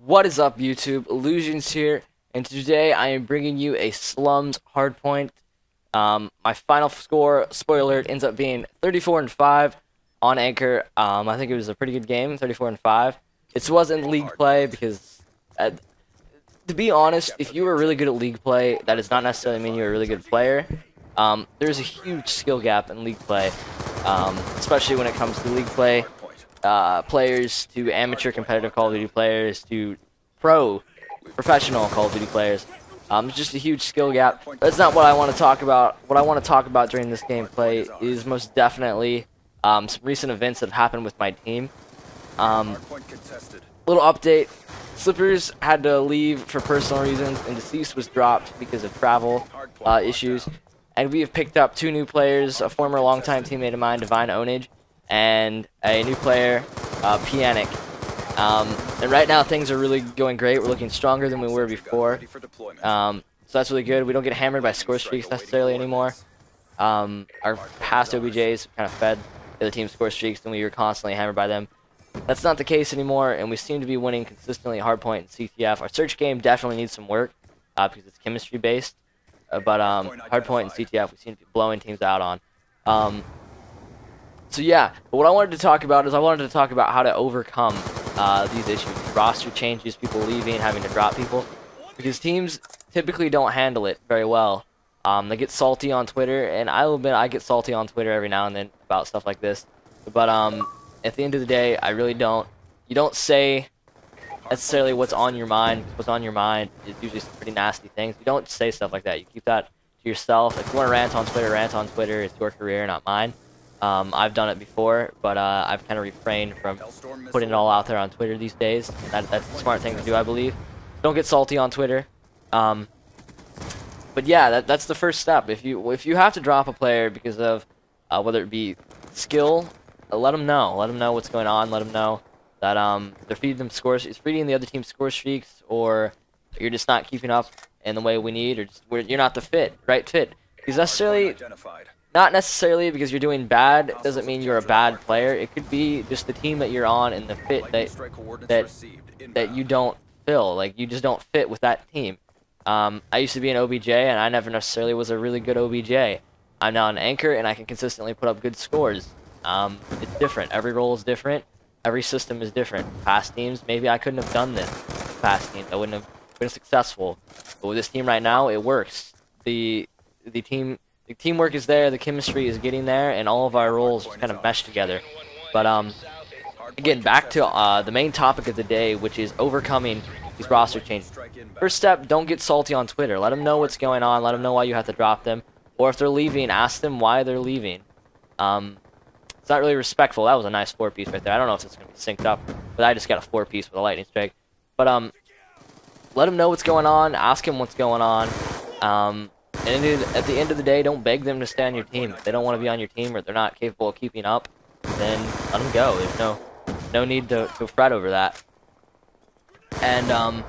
What is up, YouTube? Illusions here, and today I am bringing you a Slums Hardpoint. My final score, spoiler alert, ends up being 34-5 on Anchor. I think it was a pretty good game, 34-5. It wasn't league play because, to be honest, if you were really good at league play, that does not necessarily mean you're a really good player. There's a huge skill gap in league play, especially when it comes to league play. Players to amateur competitive Call of Duty players to professional Call of Duty players. It's just a huge skill gap. That's not what I want to talk about. What I want to talk about during this gameplay is most definitely some recent events that have happened with my team. Little update. Slippers had to leave for personal reasons, and Deceased was dropped because of travel issues. And we have picked up two new players, a former longtime teammate of mine, Divine Ownage, and a new player, Pianic. And right now things are really going great. We're looking stronger than we were before. So that's really good. We don't get hammered by score streaks necessarily anymore. Our past OBJs kind of fed the other team's score streaks, and we were constantly hammered by them. That's not the case anymore, and we seem to be winning consistently at Hardpoint and CTF. Our search game definitely needs some work because it's chemistry based. But Hardpoint and CTF we seem to be blowing teams out on. So yeah, but what I wanted to talk about is I wanted to talk about how to overcome these issues, roster changes, people leaving, having to drop people, because teams typically don't handle it very well. They get salty on Twitter, and I'll admit I get salty on Twitter every now and then about stuff like this. But at the end of the day, I really don't. You don't say necessarily what's on your mind. What's on your mind is usually some pretty nasty things. You don't say stuff like that. You keep that to yourself. If you want to rant on Twitter, rant on Twitter. It's your career, not mine. I've done it before, but I've kind of refrained from putting it all out there on Twitter these days. That's a smart thing to do, I believe. Don't get salty on Twitter. But yeah, that's the first step. If you have to drop a player because of whether it be skill, let them know. Let them know what's going on. Let them know that they're feeding them scores. It's feeding the other team score streaks, or you're just not keeping up in the way we need, or just you're not the right fit. Because necessarily. Not necessarily because you're doing bad doesn't mean you're a bad player. It could be just the team that you're on and the fit that you don't fill. Like, you just don't fit with that team. I used to be an OBJ, and I never necessarily was a really good OBJ. I'm now an Anchor, and I can consistently put up good scores. It's different. Every role is different. Every system is different. Past teams, maybe I couldn't have done this. Past teams, I wouldn't have been successful. But with this team right now, it works. The teamwork is there, the chemistry is getting there, and all of our roles just kind of mesh together. But again, back to the main topic of the day, which is overcoming these roster changes. First step, don't get salty on Twitter. Let them know what's going on. Let them know why you have to drop them. Or if they're leaving, ask them why they're leaving. It's not really respectful. That was a nice 4-piece right there. I don't know if it's going to be synced up, but I just got a 4-piece with a lightning strike. But let them know what's going on. Ask them what's going on. And at the end of the day, don't beg them to stay on your team. If they don't want to be on your team or they're not capable of keeping up, then let them go. There's no need to fret over that. And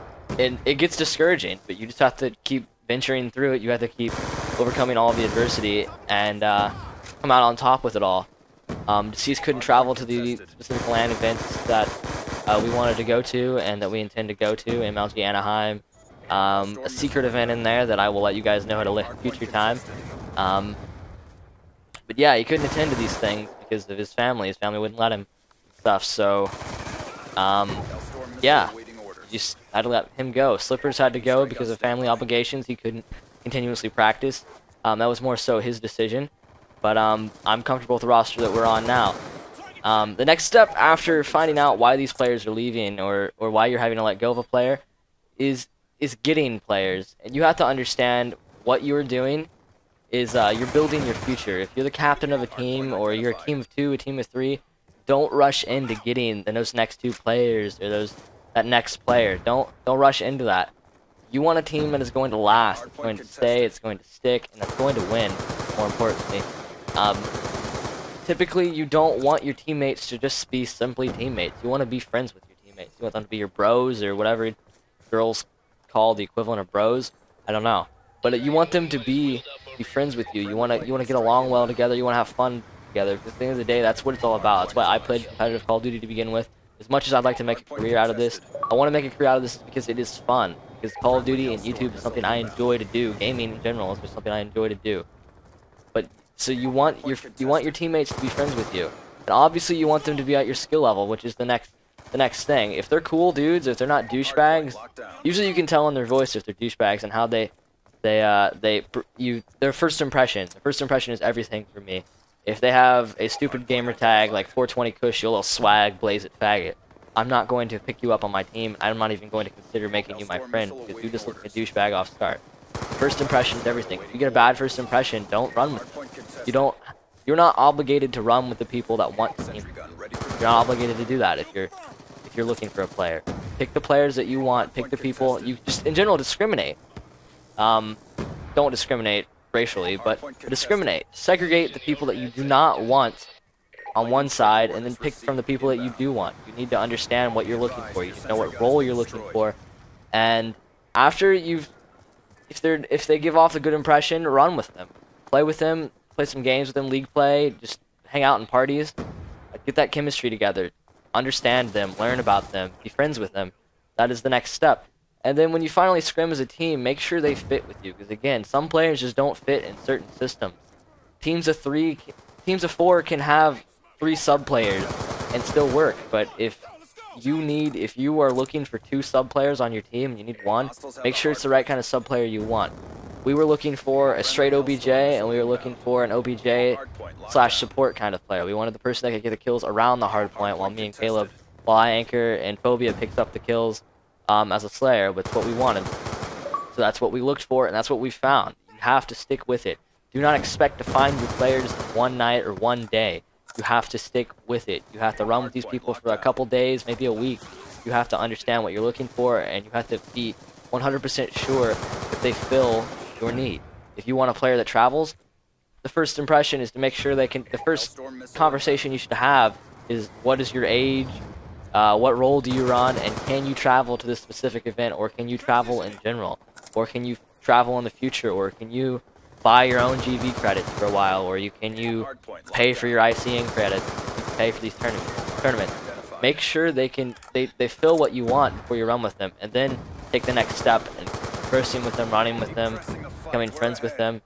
it gets discouraging, but you just have to keep venturing through it. You have to keep overcoming all the adversity and come out on top with it all. Deceased couldn't travel to the specific LAN events that we wanted to go to and that we intend to go to, MLG Anaheim. A secret event in there that I will let you guys know at a future time. But yeah, he couldn't attend to these things because of his family. His family wouldn't let him stuff. So, yeah, just had to let him go. Slippers had to go because of family obligations. He couldn't continuously practice. That was more so his decision. But I'm comfortable with the roster that we're on now. The next step after finding out why these players are leaving or why you're having to let go of a player is getting players. And you have to understand what you're doing is you're building your future. If you're the captain of a team, or you're a team of 2, a team of 3, don't rush into getting those next 2 players or that next player. Don't rush into that. You want a team that is going to last, it's going to stay, it's going to stick, and it's going to win, more importantly. Typically, you don't want your teammates to just be simply teammates. You want to be friends with your teammates. You want them to be your bros, or whatever girls call the equivalent of bros. I don't know, but you want them to be friends with you. You want to get along well together. You want to have fun together. Because at the end of the day, that's what it's all about. That's why I played competitive Call of Duty to begin with. As much as I'd like to make a career out of this, I want to make a career out of this because it is fun. Because Call of Duty and YouTube is something I enjoy to do. Gaming in general is just something I enjoy to do. But so you want your teammates to be friends with you, and obviously you want them to be at your skill level, which is the next thing. If they're cool dudes, if they're not douchebags, usually you can tell in their voice if they're douchebags and how their first impression. The first impression is everything for me. If they have a stupid gamer tag like 420 Kush, you little swag, blaze it faggot, I'm not going to pick you up on my team. I'm not even going to consider making you my friend because you just look like a douchebag off start. First impression is everything. If you get a bad first impression, don't run with them. You're not obligated to run with the people that want the team. You're not obligated to do that if you're looking for a player. Pick the players that you want. Pick the people. You just in general discriminate. Don't discriminate racially, but discriminate. Segregate the people that you do not want on one side, and then pick from the people that you do want. You need to understand what you're looking for. You need to know what role you're looking for, and after if they give off a good impression, run with them, play with them, play some games with them, league play, just hang out in parties, get that chemistry together, understand them, learn about them, be friends with them. That is the next step. And then when you finally scrim as a team, make sure they fit with you, because again, some players just don't fit in certain systems. Teams of 4 can have 3 sub players and still work, but if you are looking for 2 sub players on your team and you need 1, make sure it's the right kind of sub player you want. We were looking for a straight OBJ, and we were looking for an OBJ/support kind of player. We wanted the person that could get the kills around the hard point, while me and Caleb, while I anchor and Phobia picked up the kills as a Slayer, but it's what we wanted. So that's what we looked for, and that's what we found. You have to stick with it. Do not expect to find your players in one night or one day. You have to stick with it. You have to run with these people for a couple days, maybe a week. You have to understand what you're looking for, and you have to be 100% sure that they fill your need. If you want a player that travels, the first impression is to make sure they can. The first conversation you should have is, what is your age? What role do you run? And can you travel to this specific event, or can you travel in general? Or can you travel in the future? Or can you buy your own GV credits for a while? Or can you pay for your ICN credits? You can pay for these tournaments. Make sure they fill what you want before you run with them, and then take the next step and conversing with them, running with them, becoming friends with them,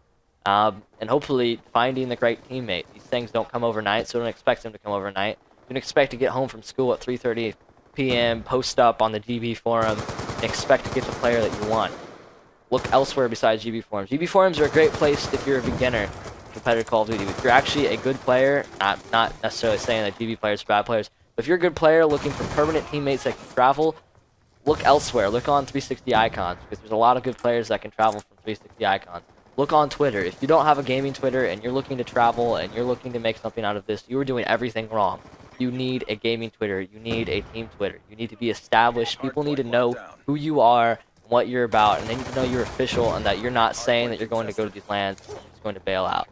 and hopefully finding the right teammate. These things don't come overnight, so don't expect them to come overnight. Don't expect to get home from school at 3:30 p.m., post up on the GB forum, and expect to get the player that you want. Look elsewhere besides GB forums. GB forums are a great place if you're a beginner in competitive Call of Duty. If you're actually a good player, not necessarily saying that GB players are bad players, but if you're a good player looking for permanent teammates that can travel, look elsewhere. Look on 360 Icons, because there's a lot of good players that can travel from 360 Icons. Look on Twitter. If you don't have a gaming Twitter and you're looking to travel and you're looking to make something out of this, you are doing everything wrong. You need a gaming Twitter. You need a team Twitter. You need to be established. People need to know who you are, what you're about, and they need to know you're official and that you're not saying that you're going to go to these lands and you're just going to bail out.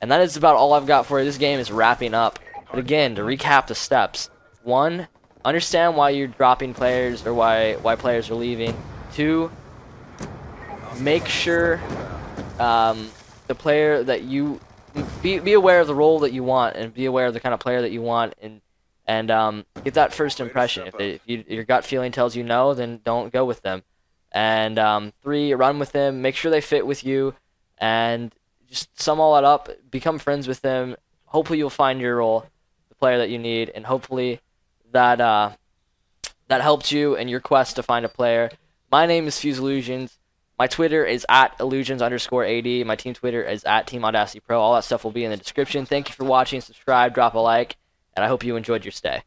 And that is about all I've got for you. This game is wrapping up. But again, to recap the steps. 1, understand why you're dropping players or why players are leaving. 2, make sure the player that you be aware of the role that you want, and be aware of the kind of player that you want, and get that first impression. If your gut feeling tells you no, then don't go with them. And 3, run with them, make sure they fit with you, and just sum all that up, become friends with them. Hopefully you'll find your role, the player that you need, and hopefully that helped you in your quest to find a player. My name is Fuse Illusions. My Twitter is @illusions_AD. My team Twitter is @TeamAudacityPro. All that stuff will be in the description. Thank you for watching. Subscribe, drop a like, and I hope you enjoyed your stay.